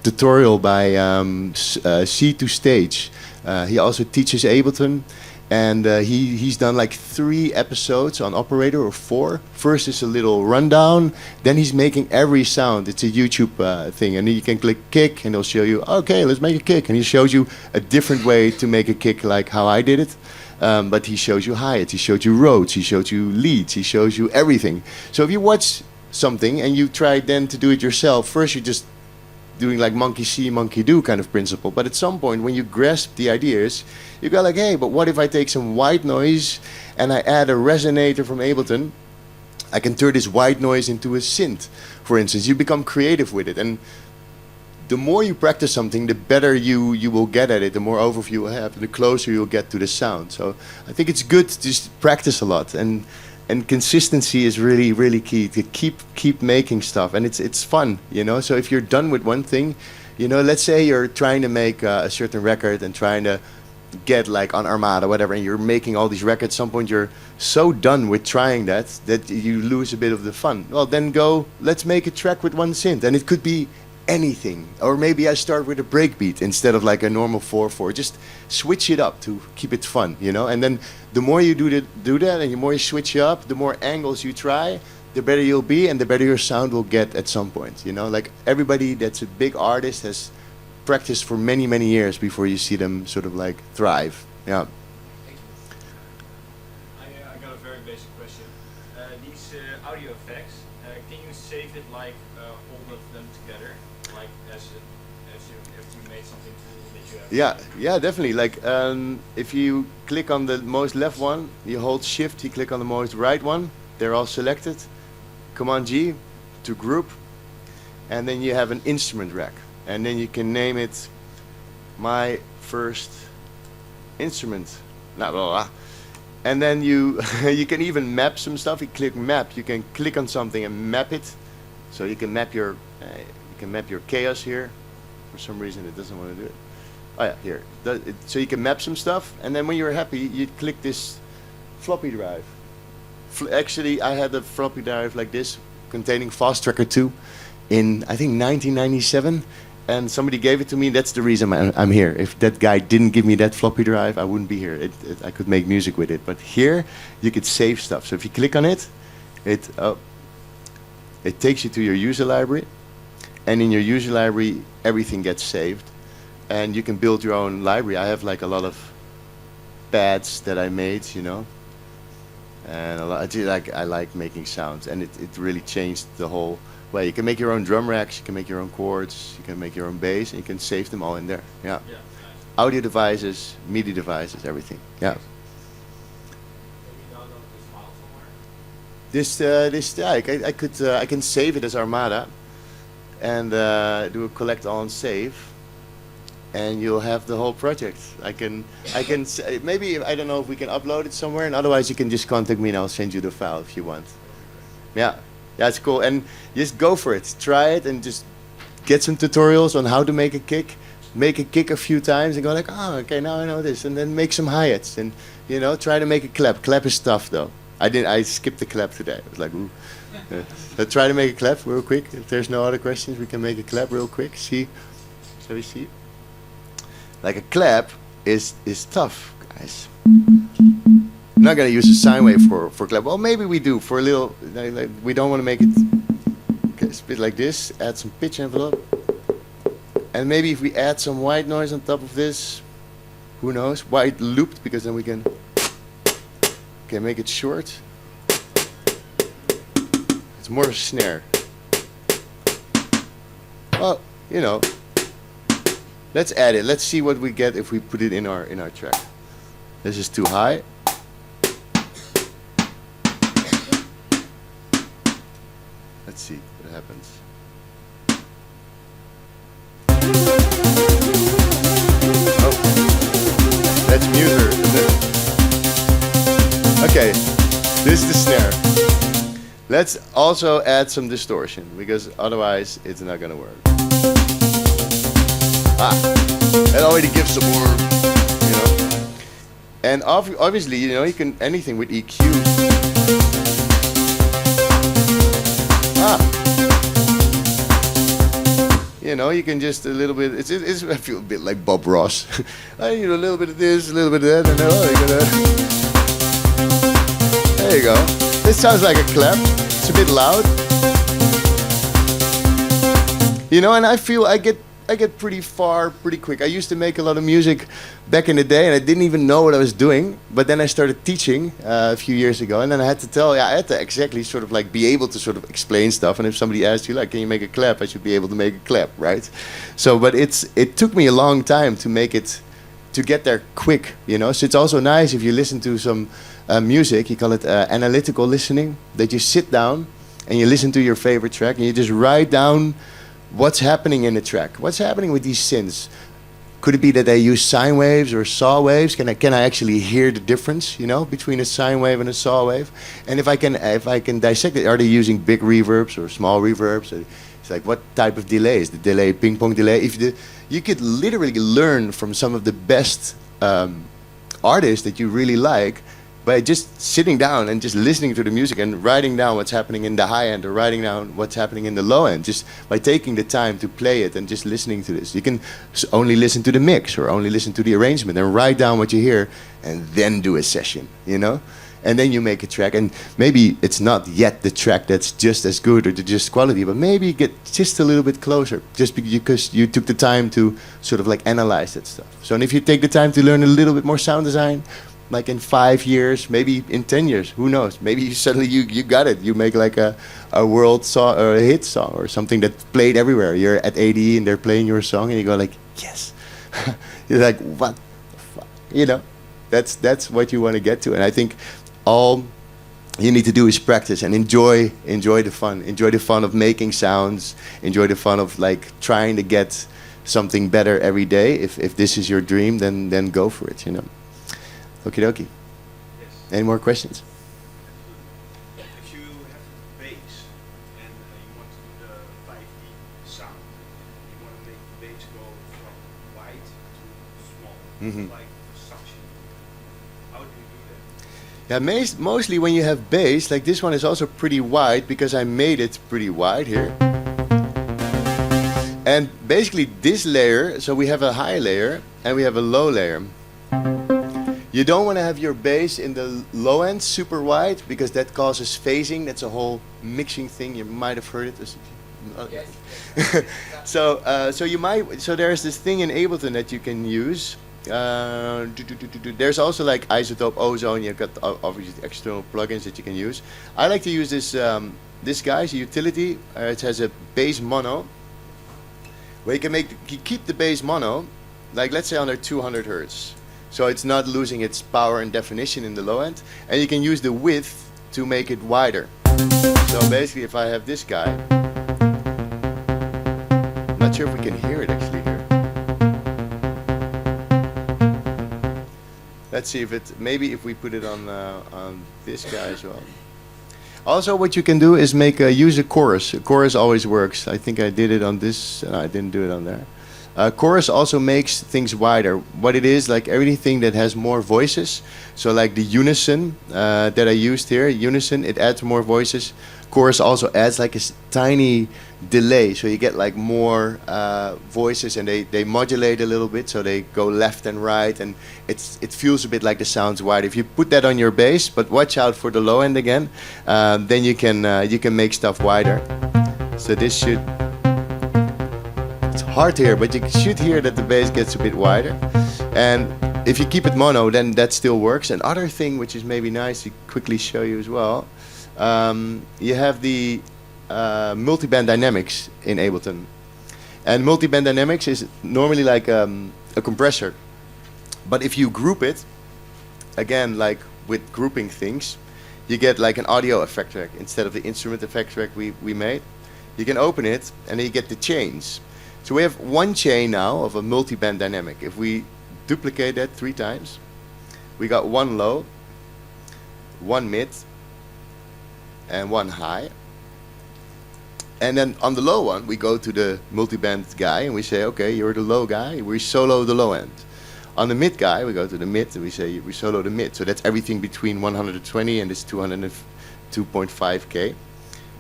tutorial by C2Stage. He also teaches Ableton, and he's done like 3 episodes on Operator, or 4. First is a little rundown, then he's making every sound. It's a YouTube thing, and then you can click kick, and he'll show you, okay, let's make a kick, and he shows you a different way to make a kick, like how I did it. But he shows you hi-hats, he shows you Rhodes, he shows you leads, he shows you everything. So if you watch something and you try then to do it yourself, first you're just doing like monkey see, monkey do kind of principle. But at some point, when you grasp the ideas, you go like, hey, but what if I take some white noise and I add a resonator from Ableton? I can turn this white noise into a synth, for instance. You become creative with it. And the more you practice something, the better you will get at it, the more overview you will have, the closer you'll get to the sound. So I think it's good to just practice a lot. And consistency is really, really key, to keep making stuff, and it's fun, So if you're done with one thing, let's say you're trying to make a certain record and trying to get like on Armada, whatever, and you're making all these records. At some point, you're so done with trying that you lose a bit of the fun. Well, then let's make a track with one synth, and it could be anything. Or maybe I start with a breakbeat instead of like a normal 4/4. Just switch it up to keep it fun, And then the more you do that, and the more you switch it up, the more angles you try, the better you'll be, and the better your sound will get at some point. Like everybody that's a big artist has practiced for many, many years before you see them sort of like thrive. Yeah.
I got a very basic question. These audio effects, can you save it like all of them together, like if you made something that you have?
Yeah, definitely. Like if you click on the most left one, you hold Shift. You click on the most right one. They're all selected. Command G to group, and then you have an instrument rack, and then you can name it my first instrument, blah, blah, blah. And then you you can even map some stuff. You click map, you can click on something and map it, so you can map your chaos here. For some reason it doesn't want to do it. Oh yeah, here. So you can map some stuff, and then when you're happy, you click this floppy drive. Actually, I had a floppy drive like this, containing Fast Tracker 2, in I think 1997, and somebody gave it to me. That's the reason I'm here. If that guy didn't give me that floppy drive, I wouldn't be here. I could make music with it. But here, you could save stuff. So if you click on it, it takes you to your user library, and in your user library, everything gets saved. And you can build your own library. I have like a lot of pads that I made, you know. And I like making sounds, and it really changed the whole way. You can make your own drum racks, you can make your own chords, you can make your own bass, and you can save them all in there. Yeah.
Yeah, nice.
Audio devices, MIDI devices, everything. Yeah.
Maybe download this file somewhere.
I can save it as Armada, and do a collect all and save, and you'll have the whole project. Maybe, I don't know if we can upload it somewhere, and otherwise you can just contact me and I'll send you the file if you want. Yeah, that's cool. And just go for it. Try it and just get some tutorials on how to make a kick. Make a kick a few times and go like, oh, okay, now I know this. And then make some hi-hats and, you know, try to make a clap. Clap is tough though. I skipped the clap today. It was like, ooh. But try to make a clap real quick. If there's no other questions, we can make a clap real quick. See? Shall we see? Like a clap is tough, guys. I'm not gonna use a sine wave for clap. Well, maybe we do for a little. Like, we don't want to make it spit like this. Add some pitch envelope, and maybe if we add some white noise on top of this, who knows? White looped, because then we can make it short. It's more a snare. Well, you know. Let's add it. Let's see what we get if we put it in our track. This is too high. Let's see what happens. Oh, that's mute her, isn't it? Okay, this is the snare. Let's also add some distortion, because otherwise it's not gonna work. That already gives some more, you know. And obviously, you know, you can anything with EQ. You know, you can just a little bit. It's I feel a bit like Bob Ross. I need a little bit of this, a little bit of that, and then you're gonna. There you go. This sounds like a clap. It's a bit loud. You know, and I feel I get pretty far pretty quick. I used to make a lot of music back in the day, and I didn't even know what I was doing. But then I started teaching a few years ago, and then I had to exactly sort of like be able to sort of explain stuff. And if somebody asked you like, "Can you make a clap?" I should be able to make a clap, right? So, but it took me a long time to make it, to get there quick, you know. So it's also nice if you listen to some music. You call it analytical listening. That you sit down and you listen to your favorite track, and you just write down what's happening in the track. What's happening with these synths? Could it be that they use sine waves or saw waves? Can I actually hear the difference, you know, between a sine wave and a saw wave? And if I can dissect it, are they using big reverbs or small reverbs? It's like, what type of delay? Is the delay ping pong delay? You could literally learn from some of the best artists that you really like by just sitting down and just listening to the music and writing down what's happening in the high end or writing down what's happening in the low end, just by taking the time to play it and just listening to this. You can only listen to the mix or only listen to the arrangement and write down what you hear and then do a session, you know? And then you make a track, and maybe it's not yet the track that's just as good or just quality, but maybe get just a little bit closer, just because you took the time to sort of like analyze that stuff. So, and if you take the time to learn a little bit more sound design, like in 5 years, maybe in 10 years, who knows? Maybe suddenly you got it. You make like a world song or a hit song or something that played everywhere. You're at ADE and they're playing your song and you go like, yes. You're like, what the fuck? You know, that's what you want to get to. And I think all you need to do is practice and enjoy the fun. Enjoy the fun of making sounds. Enjoy the fun of like trying to get something better every day. If this is your dream, then go for it. You know. Okie dokie.
Yes.
Any more questions?
If you have bass and you want to do the 5D sound, you want to make the bass go from wide to small, like suction. How do you do that?
Yeah, mostly when you have bass, like this one is also pretty wide because I made it pretty wide here. And basically this layer, so we have a high layer and we have a low layer. You don't want to have your bass in the low end super wide because that causes phasing. That's a whole mixing thing. You might have heard it.
Yes.
So there's this thing in Ableton that you can use. There's also like Isotope, Ozone. You've got obviously external plugins that you can use. I like to use this guy's utility. It has a bass mono where you can keep the bass mono, like let's say under 200 hertz. So it's not losing its power and definition in the low end, and you can use the width to make it wider. So basically, if I have this guy, I'm not sure if we can hear it actually here. Let's see maybe if we put it on this guy as well. Also, what you can do is use a chorus. A chorus always works. I think I did it on this. No, I didn't do it on there. Chorus also makes things wider. What it is, like everything that has more voices, so like the unison that I used here, unison, it adds more voices. Chorus also adds like a tiny delay, so you get like more voices, and they modulate a little bit, so they go left and right, and it feels a bit like the sound's wide. If you put that on your bass, but watch out for the low end again, then you can make stuff wider. So this should. It's hard to hear, but you should hear that the bass gets a bit wider. And if you keep it mono, then that still works. And other thing, which is maybe nice to quickly show you as well, you have the multiband dynamics in Ableton. And multiband dynamics is normally like a compressor. But if you group it, again, like with grouping things, you get like an audio effect track instead of the instrument effect track we made. You can open it, and then you get the chains. So we have one chain now of a multi-band dynamic. If we duplicate that 3 times, we got one low, one mid, and one high. And then on the low one, we go to the multi-band guy and we say, okay, you're the low guy, we solo the low end. On the mid guy, we go to the mid and we say, we solo the mid. So that's everything between 120 and this 202.5K.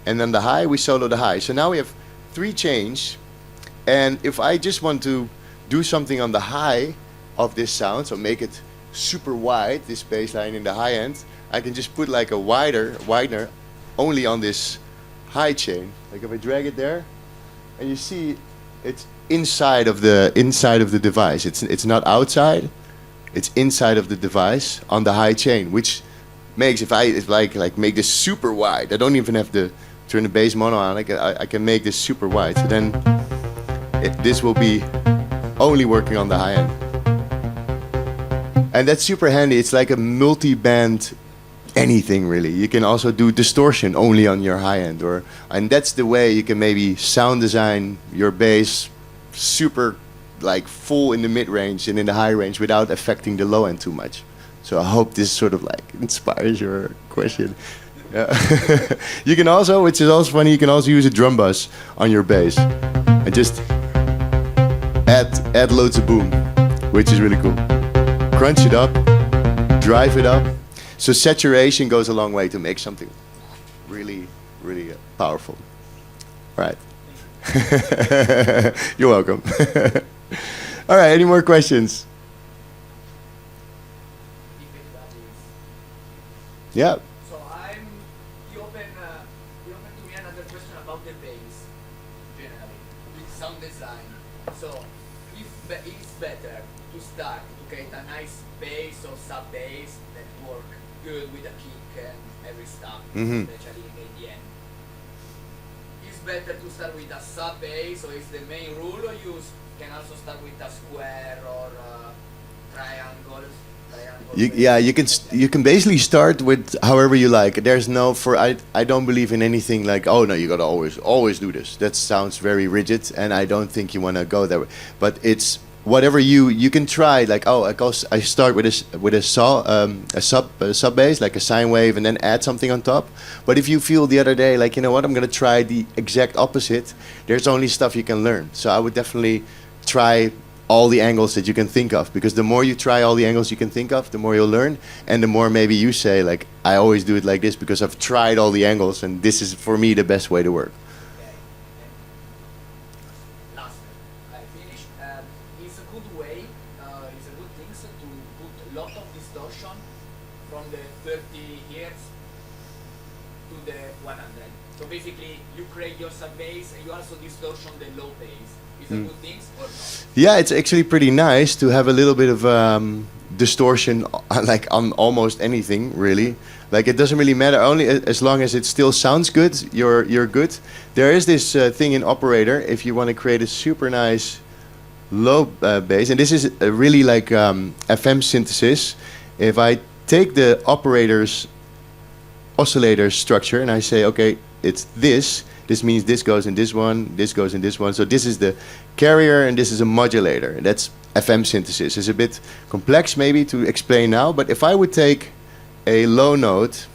And then the high, we solo the high. So now we have 3 chains. And if I just want to do something on the high of this sound, so make it super wide, this bass line in the high end, I can just put like a widener only on this high chain. Like if I drag it there, and you see it's inside of the device. It's not outside, it's inside of the device on the high chain, which makes if I make this super wide, I don't even have to turn the bass mono on. I can make this super wide. So then this will be only working on the high end. And that's super handy. It's like a multi-band anything really. You can also do distortion only on your high end, and that's the way you can maybe sound design your bass super like full in the mid range and in the high range without affecting the low end too much. So I hope this sort of like inspires your question. Yeah. You can also, which is also funny, you can also use a drum bus on your bass and just add loads of boom, which is really cool. Crunch it up, drive it up. So saturation goes a long way to make something really, really powerful. Right. You're welcome. All right, any more questions? Yeah.
So you open to me another question about the bass, generally, with sound design. So if it's better to start to create a nice bass or sub bass that work good with the kick and every stuff, especially in ADE. It's better to start with a sub bass, or is the main rule, or you can also start with a square or triangle?
You can basically start with however you like. There's no for I don't believe in anything like, oh no, you gotta always do this. That sounds very rigid, and I don't think you wanna go that way. But it's whatever you can try. Like, oh, I start with a sub bass, like a sine wave, and then add something on top. But if you feel the other day like, you know what, I'm gonna try the exact opposite, there's only stuff you can learn. So I would definitely try all the angles that you can think of, because the more you try all the angles you can think of, the more you'll learn, and the more maybe you say like, I always do it like this because I've tried all the angles and this is for me the best way to work.
Last, I finished. It's a good way, it's a good thing to put a lot of distortion from the 30 Hz to the 100. So basically, you create your sub bass and you also distortion the low bass. Is it good things or not?
Yeah, it's actually pretty nice to have a little bit of distortion, like on almost anything, really. Like it doesn't really matter, only as long as it still sounds good, you're good. There is this thing in Operator, if you want to create a super nice low bass, and this is really like FM synthesis. If I take the Operator's oscillator structure and I say, okay, it's this means this goes in this one, this goes in this one. So this is the carrier and this is a modulator. That's FM synthesis. It's a bit complex maybe to explain now, but if I would take a low note,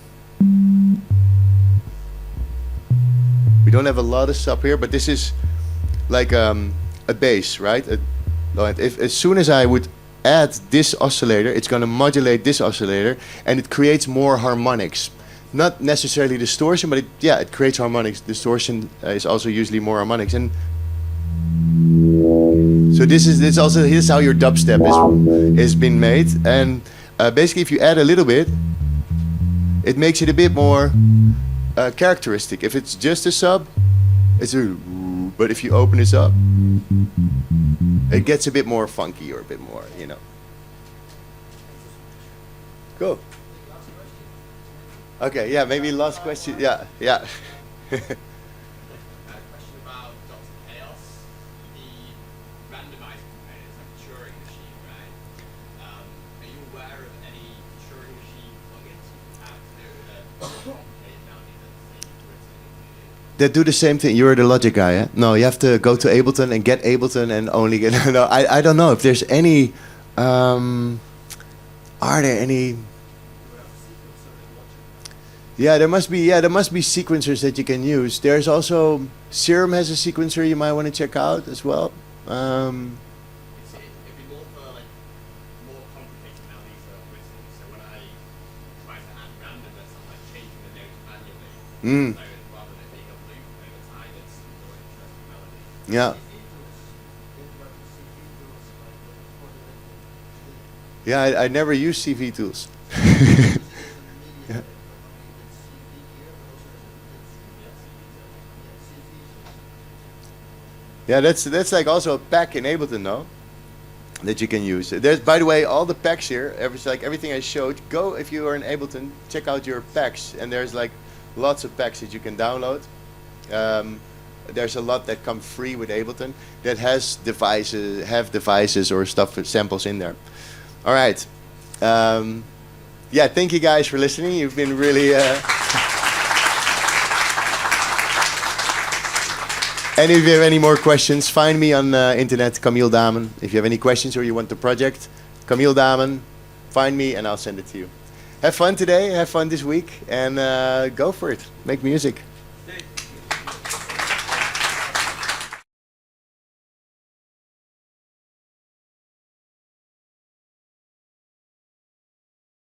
we don't have a lot of sub here, but this is like a bass, right? As soon as I would add this oscillator, it's going to modulate this oscillator and it creates more harmonics. Not necessarily distortion, but it creates harmonics. Distortion is also usually more harmonics, and so this is how your dubstep is been made. And basically, if you add a little bit, it makes it a bit more characteristic. If it's just a sub, it's a, but if you open this up, it gets a bit more funky or a bit more, you know. Cool. Okay, yeah, maybe last question. Yeah.
A question about Dr. Chaos, the randomizer components like the Turing machine, right? Are you aware of any Turing machine plugins you have to complicated melodies that you've written into?
That do the same thing. You're the Logic guy, eh? No, you have to go to Ableton and get Ableton and only get. No, I don't know if there's any. Are there any? Yeah, there must be sequencers that you can use. There's also Serum has a sequencer you might want to check out as well.
It'd be more for like more complicated melodies that are written. So when I try to add randomness, I'm like changing the notes manually. So rather than it being a loop over time, it's more interesting melodies.
Yeah. Yeah, I never use CV tools. Yeah. Yeah, that's like also a pack in Ableton, no? That you can use. There's, by the way, all the packs here. Everything I showed. Go if you are in Ableton, check out your packs, and there's like lots of packs that you can download. There's a lot that come free with Ableton that has devices or stuff with samples in there. All right. Yeah, thank you guys for listening. You've been really. And if you have any more questions, find me on internet, Camiel Daamen. If you have any questions or you want the project, Camiel Daamen, find me and I'll send it to you. Have fun today, have fun this week, and go for it. Make music.